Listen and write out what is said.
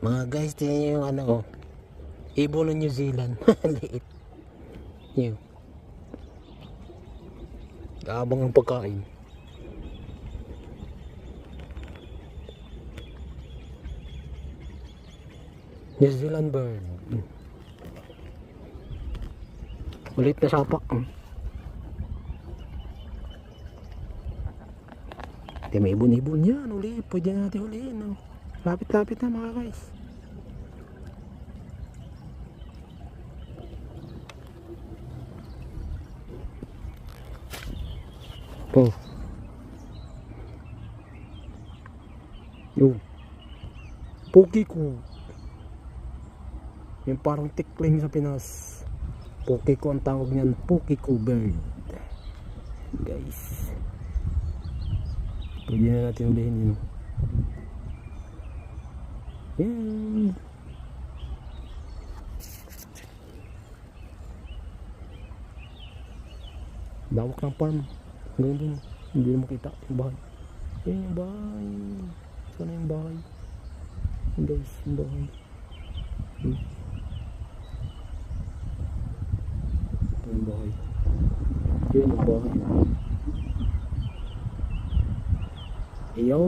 Mga guys, tingnan nyo yung ano, oh, ibon ng New Zealand. Liit. Yun. Gaabang ang pagkain. New Zealand bird. Ulit na sapa. May ibon-ibon yan. Uli. Pwede natin ulihin. No? Lapit-lapit na mga guys. Oh. Yung Pogi ko. Yung parang tikling sa Pinas. Pogi ko ang tawag niyan. Pogi ko bird. Guys. Pwede na natin ulihin yun. Yan. Dawak ng farm. Ganun din. Hindi na makita yung bahay. Yan yung bahay. Sana yung bahay. Yan guys, yung bahay. Ito yung bahay. Yan yung bahay. Yo.